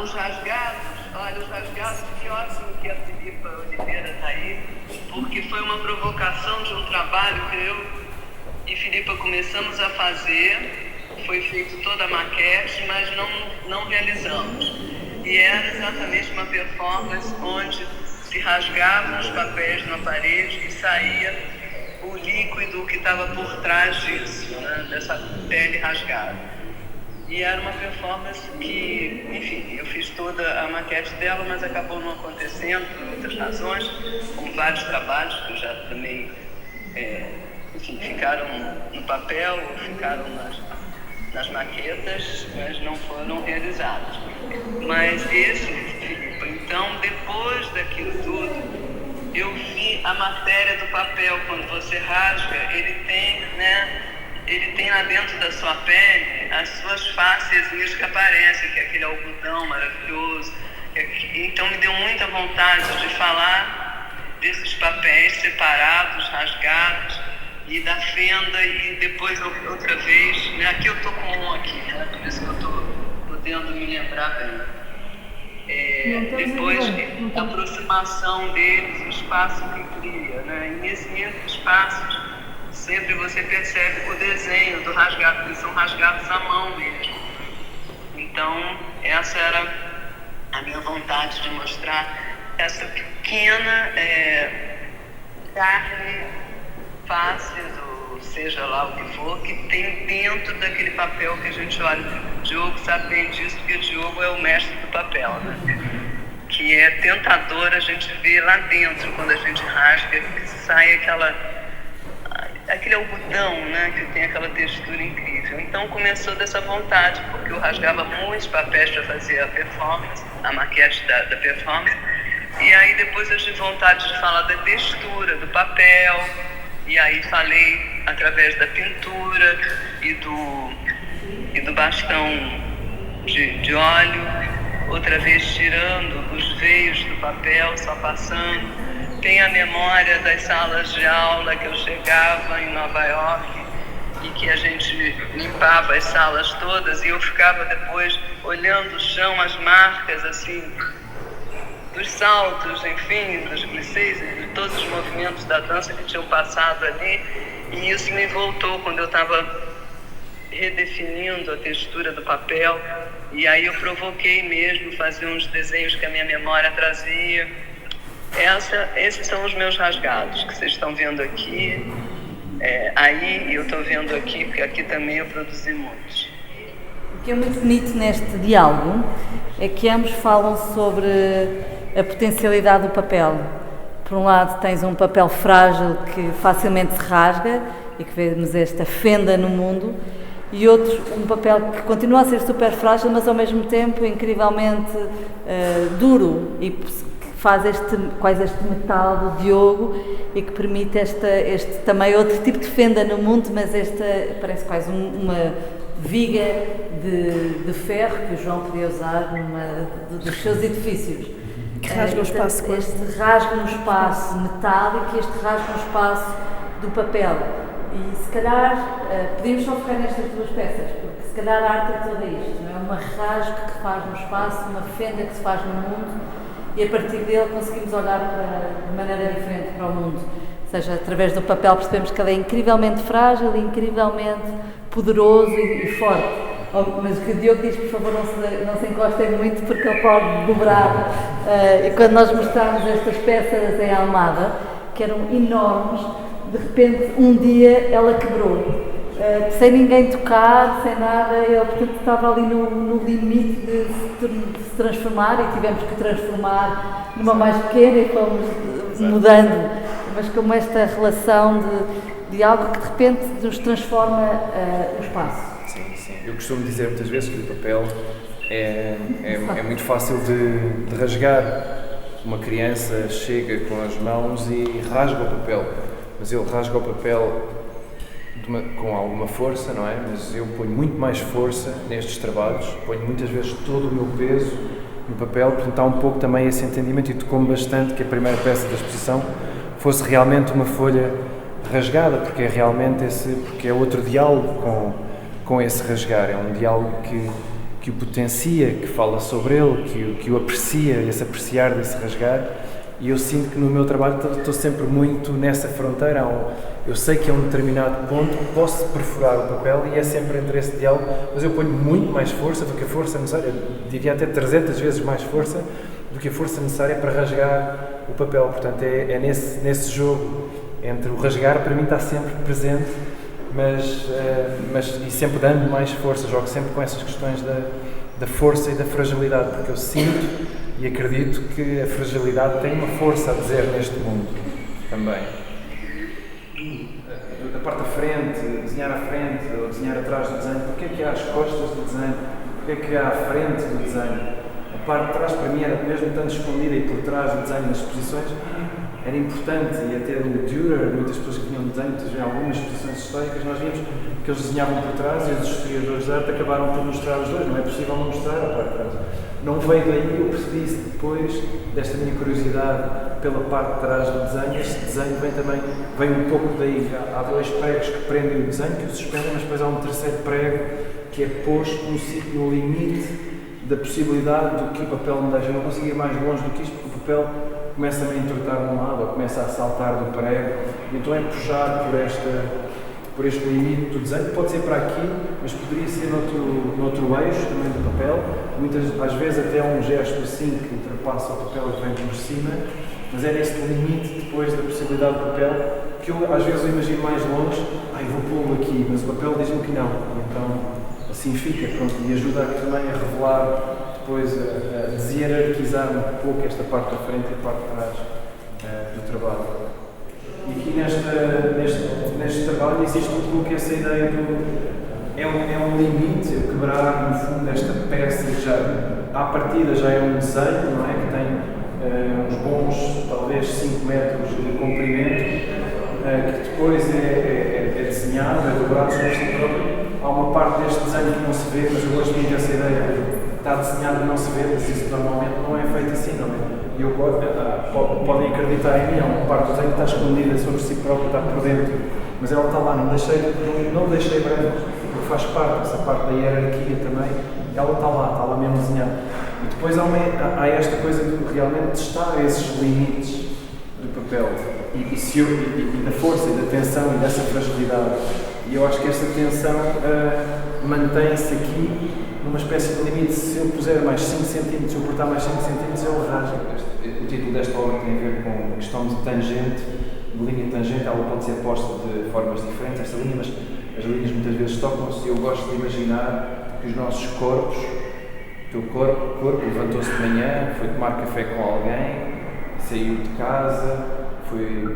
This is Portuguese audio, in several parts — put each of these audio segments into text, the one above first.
Os rasgados, olha, os rasgados, que ótimo que a Filipa Oliveira está aí, porque foi uma provocação de um trabalho que eu e Filipa começamos a fazer, foi feita toda a maquete, mas não realizamos. E era exatamente uma performance onde se rasgavam os papéis na parede e saía o líquido que estava por trás disso, né, dessa pele rasgada. E era uma performance que, enfim, eu fiz toda a maquete dela, mas acabou não acontecendo por outras razões, como vários trabalhos que eu já também, enfim, ficaram no papel, ficaram nas maquetas, mas não foram realizados. Mas esse, Filipe, então, depois daquilo tudo, eu vi a matéria do papel. Quando você rasga, ele tem, né? Ele tem lá dentro da sua pele as suas fásciazinhas que aparecem, que é aquele algodão maravilhoso. Então me deu muita vontade de falar desses papéis separados, rasgados, e da fenda, e depois outra vez, né? Aqui eu estou com um aqui, né? Por isso que eu estou podendo me lembrar bem. Depois a aproximação deles, o espaço que cria, né? E nesse mesmo espaço sempre você percebe o desenho do rasgado, porque são rasgados à mão mesmo. Então, essa era a minha vontade de mostrar essa pequena carne fácil, ou seja lá o que for, que tem dentro daquele papel que a gente olha. O Diogo sabe bem disso, porque o Diogo é o mestre do papel, né? Que é tentador a gente ver lá dentro, quando a gente rasga, que sai aquele algodão, né, que tem aquela textura incrível. Então começou dessa vontade, porque eu rasgava muitos papéis para fazer a performance, a maquete da performance, e aí depois eu tive vontade de falar da textura do papel, e aí falei através da pintura e do bastão de óleo, outra vez tirando os veios do papel, só passando. Tem a memória das salas de aula que eu chegava em Nova York e que a gente limpava as salas todas, e eu ficava depois olhando o chão, as marcas assim, dos saltos, enfim, dos glissés, de todos os movimentos da dança que tinham passado ali, e isso me voltou quando eu estava redefinindo a textura do papel, e aí eu provoquei mesmo fazer uns desenhos que a minha memória trazia. Esses são os meus rasgados que vocês estão vendo aqui, aí eu estou vendo aqui, porque aqui também eu produzi muitos. O que é muito bonito neste diálogo é que ambos falam sobre a potencialidade do papel. Por um lado tens um papel frágil que facilmente se rasga e que vemos esta fenda no mundo, e outro, um papel que continua a ser super frágil, mas ao mesmo tempo incrivelmente duro, e faz quase este metal do Diogo, e que permite este também outro tipo de fenda no mundo, mas esta parece quase uma viga de ferro que o João podia usar numa dos seus edifícios. Que rasga o espaço. Este rasga no espaço metálico e este rasga no espaço do papel. E se calhar podíamos só focar nestas duas peças, porque se calhar a arte é toda isto, não é? Uma rasga que se faz no espaço, uma fenda que se faz no mundo, e a partir dele conseguimos olhar de maneira diferente para o mundo. Ou seja, através do papel percebemos que ele é incrivelmente frágil, incrivelmente poderoso e forte. Mas o que o Diogo diz, por favor, não se encostem muito, porque ele pode dobrar. E quando nós mostramos estas peças em Almada, que eram enormes, de repente um dia ela quebrou. Sem ninguém tocar, sem nada, ele portanto estava ali no limite de se transformar, e tivemos que transformar numa mais pequena e fomos mudando, mas como esta relação de algo que de repente nos transforma o espaço. Sim. Eu costumo dizer muitas vezes que o papel é muito fácil de rasgar. Uma criança chega com as mãos e rasga o papel, mas ele rasga o papel com alguma força, não é? Mas eu ponho muito mais força nestes trabalhos, ponho muitas vezes todo o meu peso no papel, portanto há um pouco também esse entendimento, e tocou-me bastante que a primeira peça da exposição fosse realmente uma folha rasgada, porque é realmente porque é outro diálogo com esse rasgar, é um diálogo que que o potencia, que fala sobre ele, que o aprecia, esse apreciar desse rasgar. E eu sinto que no meu trabalho estou sempre muito nessa fronteira. Eu sei que a um determinado ponto posso perfurar o papel e é sempre entre esse diálogo, mas eu ponho muito mais força do que a força necessária, eu diria até 300 vezes mais força do que a força necessária para rasgar o papel. Portanto, é nesse jogo entre o rasgar, para mim está sempre presente, mas e sempre dando mais força. Jogo sempre com essas questões da força e da fragilidade, porque eu sinto e acredito que a fragilidade tem uma força a dizer neste mundo também. Da parte da frente, desenhar à frente ou desenhar atrás do desenho, porque é que há as costas do desenho, porque é que há a frente do desenho? A parte de trás para mim era mesmo tanto escondida e por trás do desenho nas exposições era importante, e até no Dürer, muitas pessoas que vinham de desenho, em algumas exposições históricas, nós vimos que eles desenhavam por trás e os historiadores de arte acabaram por mostrar os dois, não é possível não mostrar a parte de trás. Não veio daí, eu percebi isso depois desta minha curiosidade pela parte de trás do desenho. Este desenho vem um pouco daí. Há dois pregos que prendem o desenho, que o suspendem, mas depois há um terceiro prego que é posto no limite da possibilidade do que o papel me deixa. Eu não consigo ir mais longe do que isto, porque o papel começa-me a entortar de um lado ou começa a saltar do prego, então é puxar por este limite do desenho. Pode ser para aqui, mas poderia ser noutro eixo também do papel. Às vezes até um gesto assim que ultrapassa o papel e vem por cima, mas é neste limite depois da possibilidade do papel que eu às vezes imagino mais longe, vou pô-lo aqui, mas o papel diz-me que não, então assim fica, pronto, e ajuda também a revelar depois, a deshierarquizar um pouco esta parte da frente e a parte de trás do trabalho. E aqui neste trabalho existe um pouco essa ideia é um limite, eu quebrar no fundo esta peça que já, à partida já é um desenho, não é? Que tem uns bons, talvez 5 metros de comprimento, que depois é desenhado, é dobrado sobre si próprio. Há uma parte deste desenho que não se vê, mas eu gosto muito dessa ideia de está desenhado e não se vê, mas isso normalmente não é feito assim, não é? E eu podem acreditar em mim, há uma parte do desenho que está escondida sobre si própria, está por dentro, mas ela está lá, não deixei branco, porque faz parte, essa parte da hierarquia também, ela está lá mesmo desenhada. E depois há esta coisa de realmente testar esses limites do papel e da força e da tensão e dessa fragilidade. E eu acho que esta tensão mantém-se aqui numa espécie de limite. Se eu puser mais 5 cm, se eu cortar mais 5 cm, ele rasga. O título desta obra tem a ver com a questão de tangente, de linha tangente. Ela pode ser posta de formas diferentes, esta linha, mas as linhas muitas vezes tocam-se. E eu gosto de imaginar que os nossos corpos, o teu corpo levantou-se de manhã, foi tomar café com alguém, saiu de casa,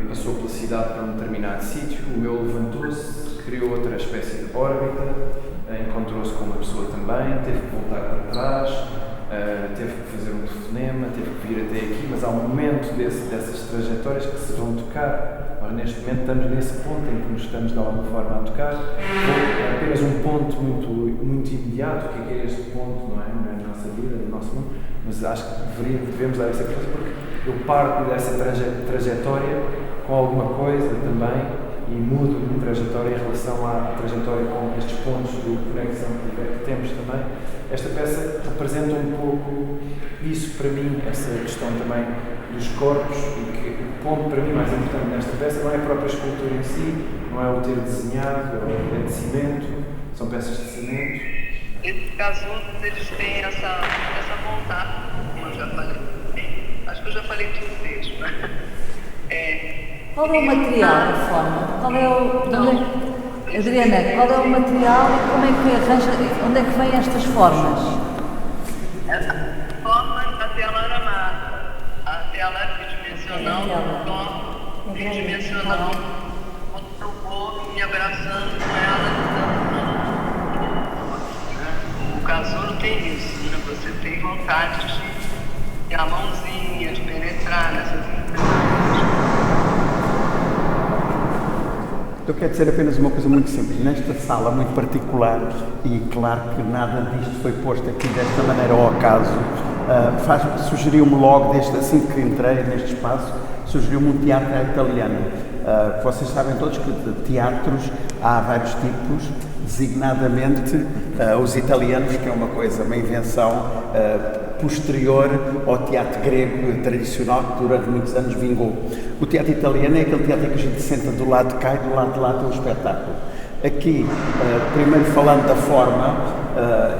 passou pela cidade para um determinado sítio, o meu levantou-se, criou outra espécie de órbita, encontrou-se com uma pessoa também, teve que voltar para trás, teve que fazer um telefonema, teve que vir até aqui, mas há um momento dessas trajetórias que se vão tocar. Nós neste momento estamos nesse ponto em que nos estamos de alguma forma a tocar. É apenas um ponto muito imediato, o que é este ponto, não é? Na nossa vida, no nosso mundo, mas acho que devemos dar essa importância porque eu parto dessa trajetória com alguma coisa também e mudo de trajetória em relação à trajetória com estes pontos de conexão que temos também. Esta peça representa um pouco isso para mim, essa questão também dos corpos, e que o ponto para mim mais importante nesta peça não é a própria escultura em si, não é o ter desenhado, é de cimento, são peças de cimento. Esses casulos, eles têm essa vontade, como eu já falei. Acho que eu já falei tudo mesmo. Qual é o material da forma? Adriana, qual é o material e como é que arranja, onde é que vêm estas formas? Essa forma da tela era massa. A tela tridimensional, tridimensional, com o corpo me abraçando com ela. O casulo tem isso, né? Você tem vontade de a mãozinha, de penetrar nessas impressões. Eu quero dizer apenas uma coisa muito simples. Nesta sala muito particular, e claro que nada disto foi posto aqui desta maneira ao acaso, sugeriu-me logo, assim que entrei neste espaço, sugeriu-me um teatro italiano. Vocês sabem todos que de teatros há vários tipos designadamente os italianos, que é uma invenção posterior ao teatro grego tradicional que durante muitos anos vingou. O teatro italiano é aquele teatro que a gente senta do lado de cá e do lado de lá tem um espetáculo. Aqui, primeiro falando da forma,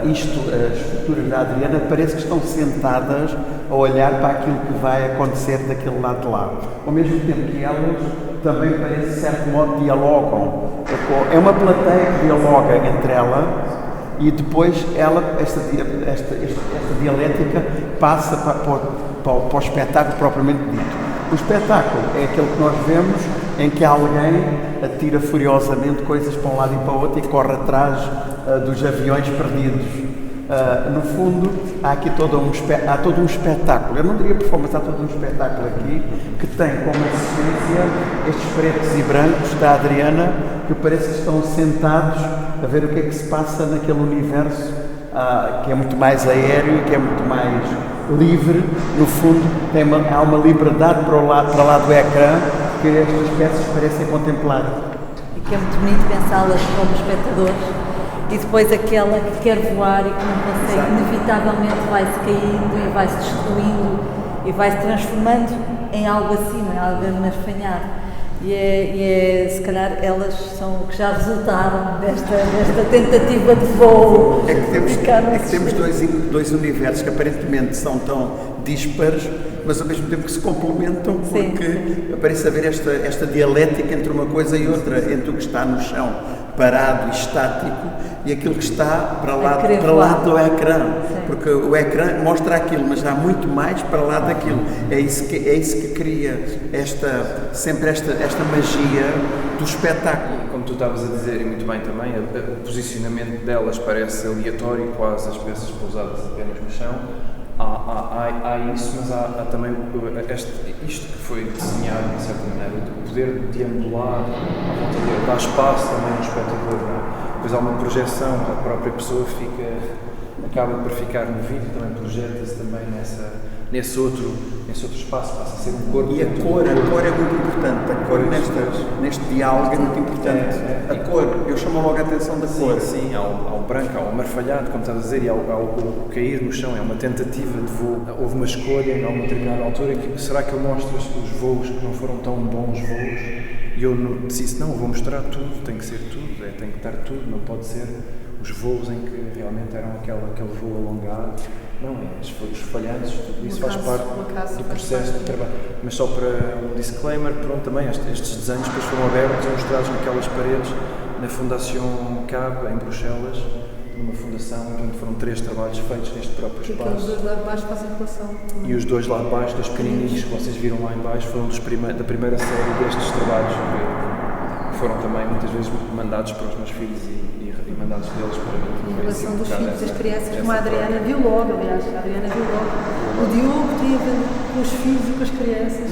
as estruturas da Adriana parece que estão sentadas a olhar para aquilo que vai acontecer daquele lado de lá. Ao mesmo tempo que elas também parece, de certo modo, dialogam. É uma plateia que dialoga entre ela e depois esta dialética passa para o espetáculo propriamente dito. O espetáculo é aquele que nós vemos em que alguém atira furiosamente coisas para um lado e para o outro e corre atrás dos aviões perdidos. No fundo, há aqui todo um espetáculo. Eu não diria performance, há todo um espetáculo aqui que tem como assistência estes pretos e brancos da Adriana que parece que estão sentados a ver o que é que se passa naquele universo que é muito mais aéreo e que é muito mais livre. No fundo, há uma liberdade para lá do ecrã que estas peças parecem contemplar. E que é muito bonito pensá-las como espectadores. E depois aquela que quer voar e que não consegue, inevitavelmente vai-se caindo e vai-se destruindo e vai-se transformando em algo acima, em algo amarfanhado. E se calhar elas são o que já resultaram desta tentativa de voo. É que temos dois universos que aparentemente são tão díspares, mas ao mesmo tempo que se complementam, porque parece haver esta dialética entre uma coisa e outra, entre o que está no chão parado e estático e aquilo que está para lá do ecrã. Sim. Porque o ecrã mostra aquilo, mas há muito mais para lá daquilo. É isso que cria sempre esta magia do espetáculo. Como tu estavas a dizer, e muito bem também, o posicionamento delas parece aleatório, quase as peças pousadas apenas no chão. Há isso, mas há também isto que foi desenhado, de certa maneira, o poder deambular à volta dele, dá espaço também no espectador, não é? Depois há uma projeção, a própria pessoa acaba por ficar no vídeo, também projeta-se também nesse outro espaço, passa a ser um corpo. E a cor é muito importante, a cor neste diálogo é muito importante. A cor, eu chamo logo a atenção da cor. Sim, há o branco, há o amarfalhado, como estás a dizer, e há o cair no chão, é uma tentativa de voo. Houve uma escolha, a uma determinada altura, será que eu mostro os voos que não foram tão bons voos? E eu disse, não, vou mostrar tudo, tem que ser tudo, tem que estar tudo, não pode ser os voos em que realmente eram aquele voo alongado. Não, os falhanços, tudo isso faz parte do processo de trabalho. Mas só para um disclaimer, pronto, também estes desenhos depois foram abertos e mostrados naquelas paredes na Fundação CAB, em Bruxelas, numa fundação, onde foram 3 trabalhos feitos neste próprio espaço. Aqueles 2 lá de baixo fazem relação. E os 2 lá de baixo, dos pequenininhos que vocês viram lá em baixo, foram da primeira série destes trabalhos, que foram também muitas vezes mandados para os meus filhos e mandados deles para mim. A relação dos filhos, das crianças, como a Adriana viu logo, aliás, a Adriana viu logo. O Diogo tinha a ver com os filhos e com as crianças.